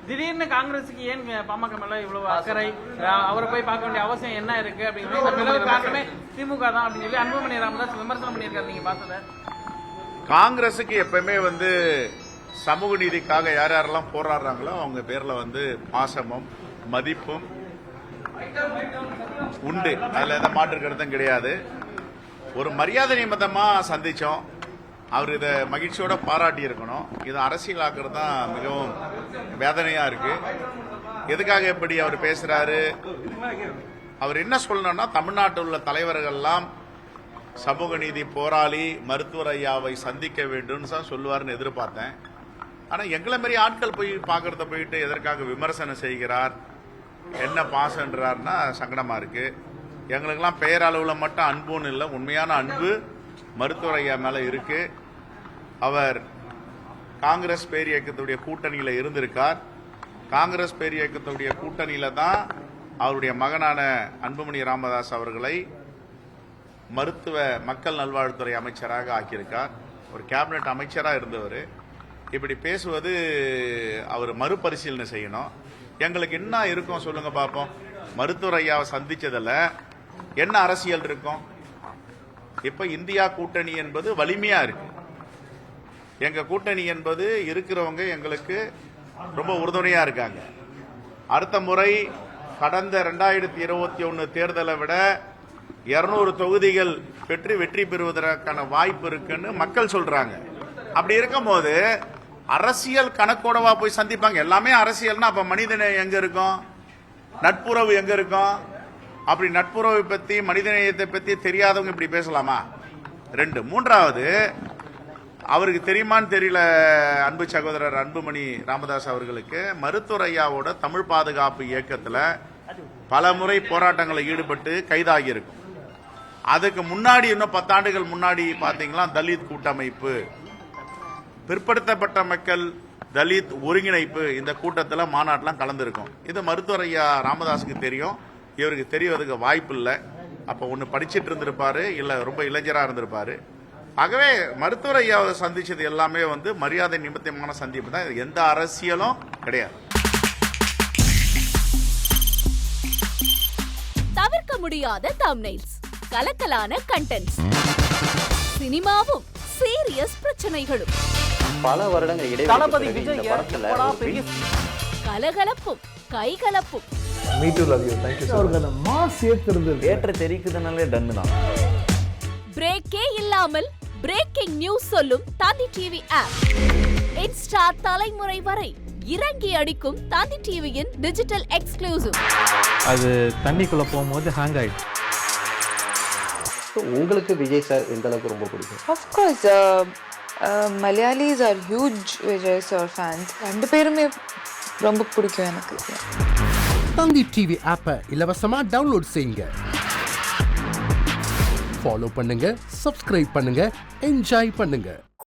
திடீர்னு காங்கிரஸுக்கு ஏன் பாமக மேல இவ்வளவு அக்கறை, அவரை போய் பார்க்க வேண்டிய அவசியம் என்ன இருக்கு அப்படிங்கிறது காரணமே திமுக தான் அப்படின்னு சொல்லி அன்புமணி ராமதாஸ் விமர்சனம் பண்ணியிருக்காரு. நீங்க பார்த்தத காங்கிரஸுக்கு எப்பவுமே சமூக நீதிக்காக யார் யாரெல்லாம் போராடுறாங்களோ அவங்க பேர்ல பாசமும் மதிப்பும் உண்டு. அதுல எந்த மாற்று கருத்தும் கிடையாது. ஒரு மரியாதை நிமித்தமா சந்திச்சோம். அவர் இதை மகிழ்ச்சியோட பாராட்டி இருக்கணும். இது அரசியலாக்குறது தான் மிகவும் வேதனையா இருக்கு. எதுக்காக எப்படி அவர் பேசுறாரு? அவர் என்ன சொல்லணும்னா, தமிழ்நாட்டில் உள்ள தலைவர்கள்லாம் சமூக நீதி போராளி மருத்துவர் ஐயாவை சந்திக்க வேண்டும் தான் சொல்லுவார்னு எதிர்பார்த்தேன். ஆனா எங்களை மாதிரி ஆட்கள் போய் பாக்குறத போயிட்டு எதற்காக விமர்சனம் செய்கிறார், என்ன பாசன்றார்னா சங்கடமா இருக்கு. எங்களுக்கெல்லாம் பெயரளவில் மட்டும் அன்புன்னு இல்லை, உண்மையான அன்பு மருத்துவர் ஐயா மேல இருக்கு. அவர் காங்கிரஸ் பேர் இயக்கத்துடைய கூட்டணியில இருந்திருக்கார். காங்கிரஸ் பேர் இயக்கத்துடைய கூட்டணியில தான் அவருடைய மகனான அன்புமணி ராமதாஸ் அவர்களை மருத்துவ மக்கள் நல்வாழ்வுத்துறை அமைச்சராக ஆக்கியிருக்கார். ஒரு கேபினெட் அமைச்சராக இருந்தவர். இப்படி பேசுவது அவர் மறுபரிசீலனை செய்யணும். எங்களுக்கு என்ன இருக்கும் சொல்லுங்க பார்ப்போம். மருத்துவர் ஐயாவை சந்திச்சதுல என்ன அரசியல் இருக்கும்? இப்ப இந்தியா கூட்டணி என்பது வலிமையா இருக்கு. எங்க கூட்டணி என்பது இருக்கிறவங்க எங்களுக்கு ரொம்ப உறுதுணையா இருக்காங்க. அடுத்த முறை கடந்த 2021 தேர்தலை விட 200 தொகுதிகள் பெற்று வெற்றி பெறுவதற்கான வாய்ப்பு இருக்குன்னு மக்கள் சொல்றாங்க. அப்படி இருக்கும் போது அரசியல் கணக்கோடவா போய் சந்திப்பாங்க? எல்லாமே அரசியல்னா அப்ப மனிதநேயம் எங்க இருக்கும்? நட்புறவு எங்க இருக்கும்? அப்படி நட்புறவை பத்தி மனிதநேயத்தை பத்தி தெரியாதவங்க இப்படி பேசலாமா? 2. மூன்றாவது, அவருக்கு தெரியுமான்னு தெரியல, அன்பு சகோதரர் அன்புமணி ராமதாஸ் அவர்களுக்கு மருத்துவர் ஐயாவோட தமிழ் பாதுகாப்பு இயக்கத்தில் பல முறை போராட்டங்களை ஈடுபட்டு கைதாகி இருக்கும். அதுக்கு முன்னாடி இன்னும் 10 ஆண்டுகள் முன்னாடி பாத்தீங்கன்னா தலித் கூட்டமைப்பு, பிற்படுத்தப்பட்ட மக்கள் தலித் ஒருங்கிணைப்பு இந்த கூட்டத்தில் மாநாட்டிலாம் கலந்துருக்கும். இது மருத்துவர் ஐயா ராமதாஸுக்கு தெரியும். இவருக்கு தெரியறதுக்கு வாய்ப்பு இல்லை. அப்ப ஒன்னு படிச்சிட்டு இருந்திருப்பாரு, இல்ல ரொம்ப இளைஞரா இருந்திருப்பாரு. ஆகவே மருத்துவர் ஐயாவை சந்திச்சது எல்லாமே மரியாதை நிமித்தமான சந்திப்பு தான். எந்த அரசியலும் கிடையாது. தவிர்க்க முடியாத தம்ப்நெயில்ஸ், கலக்கலான கண்டென்ட்ஸ், சினிமாவும் சீரியஸ் பிரச்சனைகளும், பல வருடங்கள் இடைவெளி கலகலப்பும் கைகலப்பும், ஏற்ற தெரிக்குதுனாலே டன்னு தான். பிரேக்கே இல்லாமல் பிரேக்கிங் நியூஸ் சொல்லும் தந்தி டிவி ஆப். இன்ஸ்டா தலைமுறை வரை இறங்கி அடிக்கும் தந்தி டிவியின் டிஜிட்டல் எக்ஸ்க்ளூசிவ். அது தண்ணிக்குள்ள போகும்போது ஹேங் ஆயிடுச்சு. உங்களுக்கு விஜய் சார் எந்த அளவுக்கு ரொம்ப பிடிக்கும்? Of course, Malayalis are huge Vijay sir fans. ரெண்டு பேருமே ரொம்ப பிடிக்கும் எனக்கு. தந்தி டிவி ஆப்பை இலவசமா டவுன்லோட் செய்யுங்க. ஃபாலோ பண்ணுங்க, சப்ஸ்கிரைப் பண்ணுங்க, என்ஜாய் பண்ணுங்க.